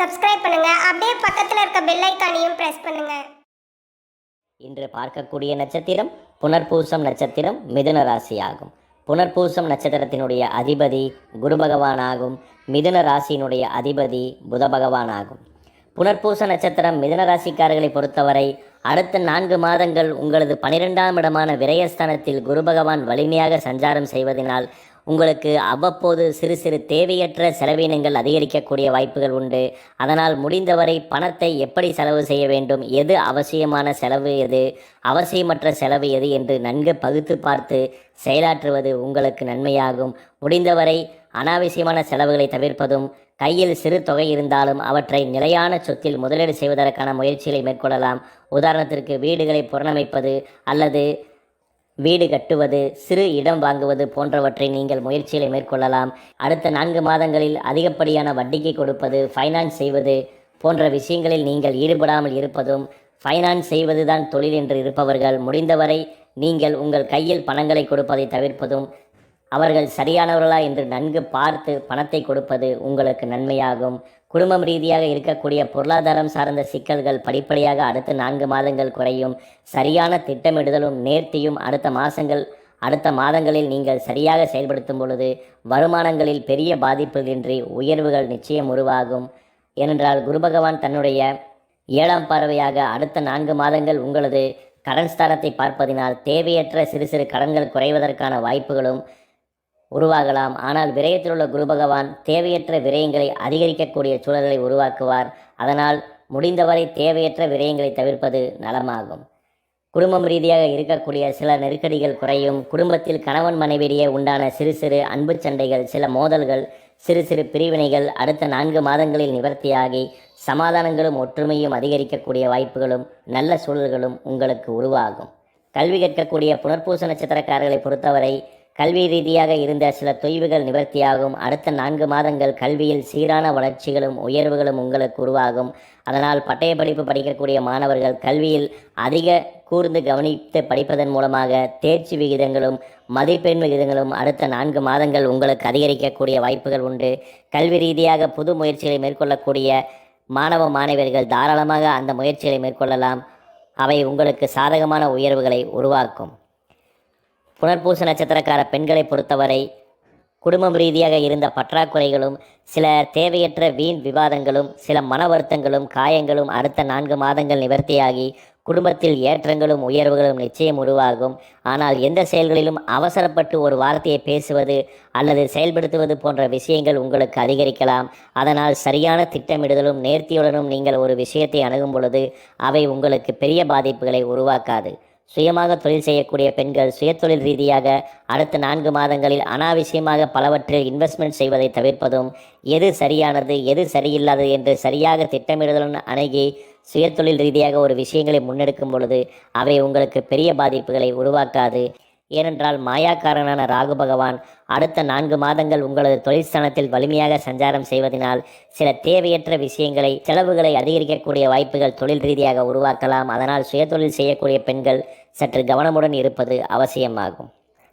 Subscribe பண்ணுங்க. அப்படியே பக்கத்துல இருக்க பெல் ஐகானையும் பிரஸ் பண்ணுங்க. இன்று பார்க்கக்கூடிய நட்சத்திரம் புனர்பூசம் நட்சத்திரம், மிதுன ராசி ஆகும். புனர்பூசம் நட்சத்திரத்தினுடைய அதிபதி குரு பகவான் ஆகும். மிதுன ராசியினுடைய அதிபதி புத பகவான் ஆகும். புனர்பூச நட்சத்திரம் மிதுன ராசிக்காரர்களை பொறுத்தவரை அடுத்த 4 மாதங்கள் உங்களது 12ஆம் இடமான விரயஸ்தானத்தில் குரு பகவான் வலிமையாக சஞ்சாரம் செய்வதனால் உங்களுக்கு அவ்வப்போது சிறு சிறு தேவையற்ற செலவினங்கள் அதிகரிக்கக்கூடிய வாய்ப்புகள் உண்டு. அதனால் முடிந்தவரை பணத்தை எப்படி செலவு செய்ய வேண்டும், எது அவசியமான செலவு, எது அவசியமற்ற செலவு எது என்று நன்கு பகுத்து பார்த்து செயலாற்றுவது உங்களுக்கு நன்மையாகும். முடிந்தவரை அனாவசியமான செலவுகளை தவிர்ப்பதும், கையில் சிறு தொகை இருந்தாலும் அவற்றை நிலையான சொத்தில் முதலீடு செய்வதற்கான முயற்சிகளை மேற்கொள்ளலாம். உதாரணத்திற்கு வீடுகளை புனரமைப்பது அல்லது வீடு கட்டுவது, சிறு இடம் வாங்குவது போன்றவற்றை நீங்கள் முயற்சிகளை மேற்கொள்ளலாம். அடுத்த 4 மாதங்களில் அதிகப்படியான வட்டிக்கு கொடுப்பது, ஃபைனான்ஸ் செய்வது போன்ற விஷயங்களில் நீங்கள் ஈடுபடாமல் இருப்பதும், ஃபைனான்ஸ் செய்வதுதான் தொழில் என்று இருப்பவர்கள் முடிந்தவரை நீங்கள் உங்கள் கையில் பணங்களை கொடுப்பதை தவிர்ப்பதும், அவர்கள் சரியானவர்களா என்று நன்கு பார்த்து பணத்தை கொடுப்பது உங்களுக்கு நன்மையாகும். குடும்பம் ரீதியாக இருக்கக்கூடிய பொருளாதாரம் சார்ந்த சிக்கல்கள் படிப்படியாக அடுத்த 4 மாதங்கள் குறையும். சரியான திட்டமிடுதலும் நேர்த்தியும் அடுத்த மாதங்களில் நீங்கள் சரியாக செயல்படுத்தும் பொழுது வருமானங்களில் பெரிய பாதிப்புகளின்றி உயர்வுகள் நிச்சயம் உருவாகும். ஏனென்றால் குரு பகவான் தன்னுடைய 7ஆம் பார்வையாக அடுத்த 4 மாதங்கள் உங்களது கடன் ஸ்தானத்தை பார்ப்பதினால் தேவையற்ற சிறு சிறு கடன்கள் குறைவதற்கான வாய்ப்புகளும் உருவாகலாம். ஆனால் விரயத்தில் உள்ள குரு பகவான் தேவையற்ற விரயங்களை அதிகரிக்கக்கூடிய சூழல்களை உருவாக்குவார். அதனால் முடிந்தவரை தேவையற்ற விரயங்களை தவிர்ப்பது நலமாகும். குடும்பம் ரீதியாக இருக்கக்கூடிய சில நெருக்கடிகள் குறையும். குடும்பத்தில் கணவன் மனைவியிடையே உண்டான சிறு சிறு அன்பு சண்டைகள், சில மோதல்கள், சிறு சிறு பிரிவினைகள் அடுத்த 4 மாதங்களில் நிவர்த்தியாகி சமாதானங்களும் ஒற்றுமையும் அதிகரிக்கக்கூடிய வாய்ப்புகளும் நல்ல சூழல்களும் உங்களுக்கு உருவாகும். கல்வி கற்கக்கூடிய புனர்பூச நட்சத்திரக்காரர்களை பொறுத்தவரை கல்வி ரீதியாக இருந்த சில தொய்வுகள் நிவர்த்தியாகும். அடுத்த 4 மாதங்கள் கல்வியில் சீரான வளர்ச்சிகளும் உயர்வுகளும் உங்களுக்கு உருவாகும். அதனால் பட்டய படிப்பு படிக்கக்கூடிய மாணவர்கள் கல்வியில் அதிக கூர்ந்து கவனித்து படிப்பதன் மூலமாக தேர்ச்சி விகிதங்களும் மதிப்பெண் விகிதங்களும் அடுத்த 4 மாதங்கள் உங்களுக்கு அதிகரிக்கக்கூடிய வாய்ப்புகள் உண்டு. கல்வி ரீதியாக புது முயற்சிகளை மேற்கொள்ளக்கூடிய மாணவ மாணவியர்கள் தாராளமாக அந்த முயற்சிகளை மேற்கொள்ளலாம். அவை உங்களுக்கு சாதகமான உயர்வுகளை உருவாக்கும். புனர்பூச நட்சத்திரக்கார பெண்களை பொறுத்தவரை குடும்பம் ரீதியாக இருந்த பற்றாக்குறைகளும், சில தேவையற்ற வீண் விவாதங்களும், சில மன வருத்தங்களும், காயங்களும் அடுத்த 4 மாதங்கள் நிவர்த்தியாகி குடும்பத்தில் ஏற்றங்களும் உயர்வுகளும் நிச்சயம் உருவாகும். ஆனால் எந்த செயல்களிலும் அவசரப்பட்டு ஒரு வார்த்தையை பேசுவது அல்லது செயல்படுத்துவது போன்ற விஷயங்கள் உங்களுக்கு அதிகரிக்கலாம். அதனால் சரியான திட்டமிடுதலும் நேர்த்தியுடனும் நீங்கள் ஒரு விஷயத்தை அணுகும் பொழுது அவை உங்களுக்கு பெரிய பாதிப்புகளை உருவாக்காது. சுயமாக தொழில் செய்யக்கூடிய பெண்கள் சுயதொழில் ரீதியாக அடுத்த 4 மாதங்களில் அனாவசியமாக பலவற்றில் இன்வெஸ்ட்மெண்ட் செய்வதை தவிர்ப்பதும், எது சரியானது எது சரியில்லாதது என்று சரியாக திட்டமிடுதலுடன் அணுகி சுயதொழில் ரீதியாக ஒரு விஷயங்களை முன்னெடுக்கும் பொழுது அவை உங்களுக்கு பெரிய பாதிப்புகளை உருவாக்காது. ஏனென்றால் மாயாக்காரனான ராகு பகவான் அடுத்த 4 மாதங்கள் உங்களது தொழிற்ஸ்தானத்தில் வலிமையாக சஞ்சாரம் செய்வதனால் சில தேவையற்ற விஷயங்களை, செலவுகளை அதிகரிக்கக்கூடிய வாய்ப்புகள் தொழில் ரீதியாக உருவாக்கலாம். அதனால் சுயதொழில் செய்யக்கூடிய பெண்கள் சற்று கவனமுடன் இருப்பது அவசியமாகும்.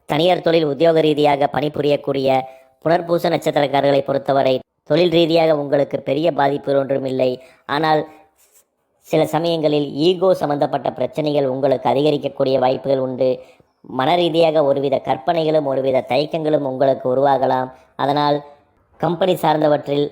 தனியார் தொழில் உத்தியோக ரீதியாக பணிபுரியக்கூடிய புனர்பூச நட்சத்திரக்காரர்களை பொறுத்தவரை தொழில் ரீதியாக உங்களுக்கு பெரிய பாதிப்பு ஒன்றும் இல்லை. ஆனால் சில சமயங்களில் ஈகோ சம்பந்தப்பட்ட பிரச்சனைகள் உங்களுக்கு அதிகரிக்கக்கூடிய வாய்ப்புகள் உண்டு. மன ரீதியாக ஒருவித கற்பனைகளும் ஒருவித தயக்கங்களும் உங்களுக்கு உருவாகலாம். அதனால் கம்பெனி சார்ந்தவற்றில்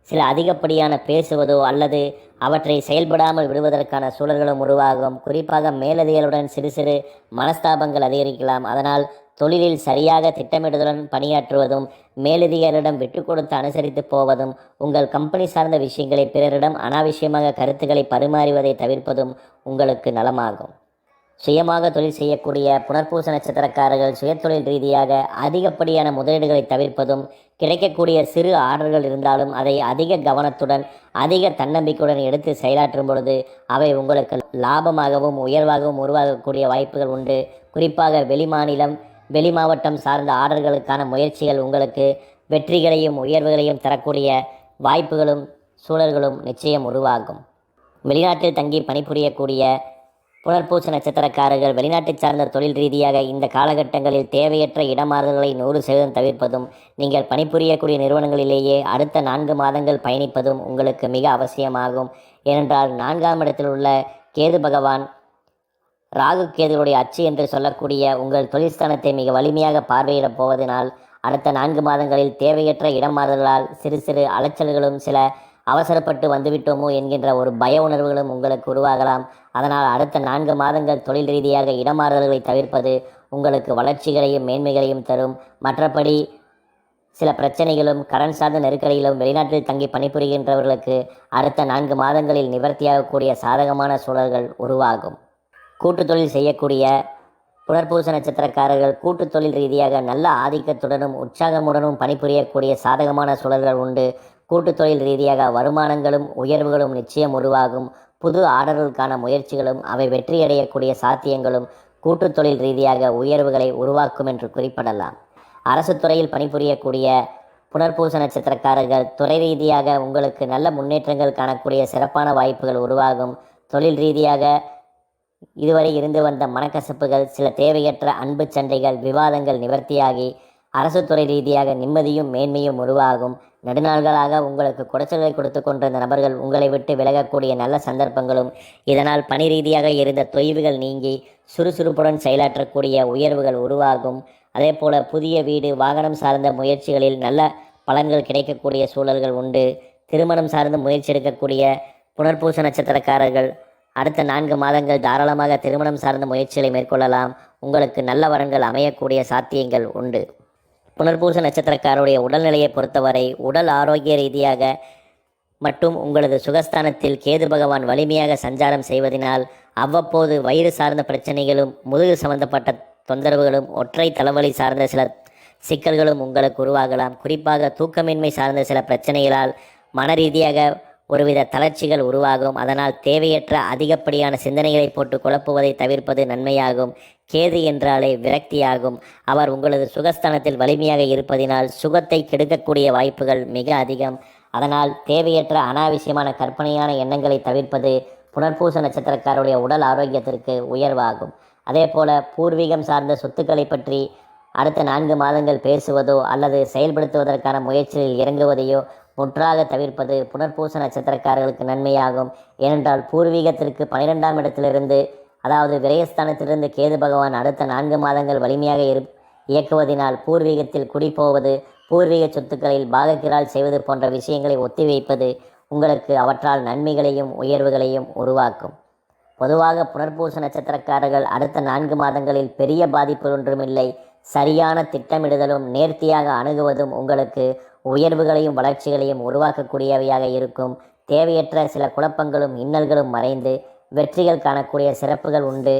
சில அதிகப்படியான பேசுவதோ அல்லது அவற்றை செயல்படாமல் விடுவதற்கான சூழல்களும் உருவாகும். குறிப்பாக மேலதிகளுடன் சிறு சிறு மனஸ்தாபங்கள் அதிகரிக்கலாம். அதனால் தொழிலில் சரியாக திட்டமிடுதலுடன் பணியாற்றுவதும், மேலதிகாரிடம் விட்டு கொடுத்து அனுசரித்து போவதும், உங்கள் கம்பெனி சார்ந்த விஷயங்களை பிறரிடம் அனாவசியமாக கருத்துக்களை பரிமாறுவதை தவிர்ப்பதும் உங்களுக்கு நலமாகும். சுயமாக தொழில் செய்யக்கூடிய புனர்பூச நட்சத்திரக்காரர்கள் சுயதொழில் ரீதியாக அதிகப்படியான முதலீடுகளை தவிர்ப்பதும், கிடைக்கக்கூடிய சிறு ஆர்டர்கள் இருந்தாலும் அதை அதிக கவனத்துடன் அதிக தன்னம்பிக்கையுடன் எடுத்து செயலாற்றும் பொழுது அவை உங்களுக்கு லாபமாகவும் உயர்வாகவும் உருவாகக்கூடிய வாய்ப்புகள் உண்டு. குறிப்பாக வெளிமாநிலம், வெளி மாவட்டம் சார்ந்த ஆர்டர்களுக்கான முயற்சிகள் உங்களுக்கு வெற்றிகளையும் உயர்வுகளையும் தரக்கூடிய வாய்ப்புகளும் சூழல்களும் நிச்சயம் உருவாகும். வெளிநாட்டில் தங்கி பணிபுரியக்கூடிய புனர்பூச நட்சத்திரக்காரர்கள் வெளிநாட்டு சார்ந்த தொழில் ரீதியாக இந்த காலகட்டங்களில் தேவையற்ற இடமாறுதல்களை 100% தவிர்ப்பதும், நீங்கள் பணிபுரியக்கூடிய நிறுவனங்களிலேயே அடுத்த 4 மாதங்கள் பயணிப்பதும் உங்களுக்கு மிக அவசியமாகும். ஏனென்றால் 4ஆம் இடத்தில் உள்ள கேது பகவான் ராகு கேதுவுடைய அச்சு என்று சொல்லக்கூடிய உங்கள் தொழில்ஸ்தானத்தை மிக வலிமையாக பார்வையிடப் போவதனால் அடுத்த 4 மாதங்களில் தேவையற்ற இடமாறுதலால் சிறு சிறு அலைச்சல்களும் சில அவசரப்பட்டு வந்துவிட்டோமோ என்கின்ற ஒரு பய உணர்வுகளும் உங்களுக்கு உருவாகலாம். அதனால் அடுத்த 4 மாதங்கள் தொழில் ரீதியாக இடமாறுதல்களை தவிர்ப்பது உங்களுக்கு வளர்ச்சிகளையும் மேன்மைகளையும் தரும். மற்றபடி சில பிரச்சனைகளும் கடன் சார்ந்த நெருக்கடிகளும் வெளிநாட்டில் தங்கி பணிபுரிகின்றவர்களுக்கு அடுத்த 4 மாதங்களில் நிவர்த்தியாகக்கூடிய சாதகமான சூழல்கள் உருவாகும். கூட்டு தொழில் செய்யக்கூடிய புனர்பூச நட்சத்திரக்காரர்கள் கூட்டு தொழில் ரீதியாக நல்ல ஆதிக்கத்துடனும் உற்சாகமுடனும் பணிபுரியக்கூடிய சாதகமான சூழல்கள் உண்டு. கூட்டு தொழில் ரீதியாக வருமானங்களும் உயர்வுகளும் நிச்சயம் உருவாகும். புது ஆர்டர்களுக்கான முயற்சிகளும் அவை வெற்றியடையக்கூடிய சாத்தியங்களும் கூட்டு தொழில் ரீதியாக உயர்வுகளை உருவாக்கும் என்று குறிப்பிடலாம். அரசு துறையில் பணிபுரியக்கூடிய புனர்பூச நட்சத்திரக்காரர்கள் துறை ரீதியாக உங்களுக்கு நல்ல முன்னேற்றங்கள் காணக்கூடிய சிறப்பான வாய்ப்புகள் உருவாகும். தொழில் ரீதியாக இதுவரை இருந்து வந்த மனக்கசப்புகள், சில தேவையற்ற அன்பு சண்டைகள், விவாதங்கள் நிவர்த்தியாகி அரசு துறை ரீதியாக நிம்மதியும் மேன்மையும் உருவாகும். நெடுநாள்களாக உங்களுக்கு குடைச்சல்களை கொடுத்து கொண்டிருந்த நபர்கள் உங்களை விட்டு விலகக்கூடிய நல்ல சந்தர்ப்பங்களும், இதனால் பணி ரீதியாக இருந்த தொய்வுகள் நீங்கி சுறுசுறுப்புடன் செயலாற்றக்கூடிய உயர்வுகள் உருவாகும். அதேபோல புதிய வீடு, வாகனம் சார்ந்த முயற்சிகளில் நல்ல பலன்கள் கிடைக்கக்கூடிய சூழல்கள் உண்டு. திருமணம் சார்ந்த முயற்சி எடுக்கக்கூடிய புனர்பூச நட்சத்திரக்காரர்கள் அடுத்த 4 மாதங்கள் தாராளமாக திருமணம் சார்ந்த முயற்சிகளை மேற்கொள்ளலாம். உங்களுக்கு நல்ல வரன்கள் அமையக்கூடிய சாத்தியங்கள் உண்டு. புனர்பூச நட்சத்திரக்காரருடைய உடல்நிலையை பொறுத்தவரை உடல் ஆரோக்கிய ரீதியாக மற்றும் உங்களது சுகஸ்தானத்தில் கேது பகவான் வலிமையாக சஞ்சாரம் செய்வதனால் அவ்வப்போது வயிறு சார்ந்த பிரச்சனைகளும், முதுகு சம்பந்தப்பட்ட தொந்தரவுகளும், ஒற்றை தலைவலி சார்ந்த சில சிக்கல்களும் உங்களுக்கு உருவாகலாம். குறிப்பாக தூக்கமின்மை சார்ந்த சில பிரச்சனைகளால் மன ரீதியாக ஒருவித தளர்ச்சிகள் உருவாகும். அதனால் தேவையற்ற அதிகப்படியான சிந்தனைகளை போட்டு குழப்புவதை தவிர்ப்பது நன்மையாகும். கேது என்றாலே விரக்தியாகும். அவர் உங்களது சுகஸ்தானத்தில் வலிமையாக இருப்பதினால் சுகத்தை கெடுக்கக்கூடிய வாய்ப்புகள் மிக அதிகம். அதனால் தேவையற்ற அனாவசியமான கற்பனையான எண்ணங்களை தவிர்ப்பது புனர்பூச நட்சத்திரக்காரருடைய உடல் ஆரோக்கியத்திற்கு உயர்வாகும். அதேபோல பூர்வீகம் சார்ந்த சொத்துக்களை பற்றி அடுத்த 4 மாதங்கள் பேசுவதோ அல்லது செயல்படுத்துவதற்கான முயற்சியில் இறங்குவதையோ முற்றாக தவிர்ப்பது புனர்பூச நட்சத்திரக்காரர்களுக்கு நன்மையாகும். ஏனென்றால் பூர்வீகத்திற்கு 12ஆம் இடத்திலிருந்து, அதாவது விரயஸ்தானத்திலிருந்து கேது பகவான் அடுத்த 4 மாதங்கள் வலிமையாக இயக்குவதனால் பூர்வீகத்தில் குடிபோவது, பூர்வீக சொத்துக்களில் பாகக்கிரால் செய்வது போன்ற விஷயங்களை ஒத்திவைப்பது உங்களுக்கு அவற்றால் நன்மைகளையும் உயர்வுகளையும் உருவாக்கும். பொதுவாக புனர்பூச நட்சத்திரக்காரர்கள் அடுத்த 4 மாதங்களில் பெரிய பாதிப்பு ஒன்றுமில்லை. சரியான திட்டமிடுதலும் நேர்த்தியாக அணுகுவதும் உங்களுக்கு உயர்வுகளையும் வளர்ச்சிகளையும் உருவாக்கக்கூடியவையாக இருக்கும். தேவையற்ற சில குழப்பங்களும் இன்னல்களும் மறைந்து வெற்றிகள் காணக்கூடிய சிறப்புகள் உண்டு.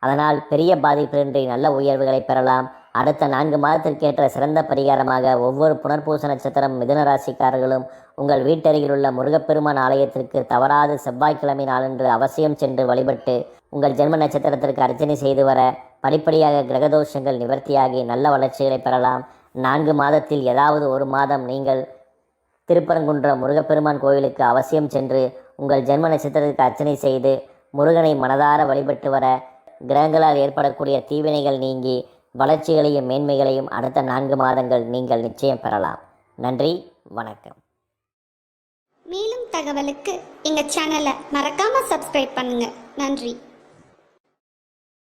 அதனால் பெரிய பாதிப்பின்றி நல்ல உயர்வுகளை பெறலாம். அடுத்த 4 மாதத்திற்கேற்ற சிறந்த பரிகாரமாக ஒவ்வொரு புனர்பூச நட்சத்திரம் மிதுன ராசிக்காரர்களும் உங்கள் வீட்டருகில் உள்ள முருகப்பெருமான் ஆலயத்திற்கு தவறாது செவ்வாய்க்கிழமை நாளன்று அவசியம் சென்று வழிபட்டு உங்கள் ஜென்ம நட்சத்திரத்திற்கு அர்ச்சனை செய்து வர படிப்படியாக கிரகதோஷங்கள் நிவர்த்தியாகி நல்ல வளர்ச்சிகளை பெறலாம். 4 மாதத்தில் ஏதாவது ஒரு மாதம் நீங்கள் திருப்பரங்குன்றம் முருகப்பெருமான் கோவிலுக்கு அவசியம் சென்று உங்கள் ஜென்ம நட்சத்திரத்திற்கு அர்ச்சனை செய்து முருகனை மனதார வழிபட்டு வர கிரகங்களால் ஏற்படக்கூடிய தீவினைகள் நீங்கி வளர்ச்சிகளையும் மேன்மைகளையும் அடுத்த 4 மாதங்கள் நீங்கள் நிச்சயம் பெறலாம். நன்றி, வணக்கம். மேலும் தகவலுக்கு எங்கள் சேனலை மறக்காமல் சப்ஸ்கிரைப் பண்ணுங்கள். நன்றி.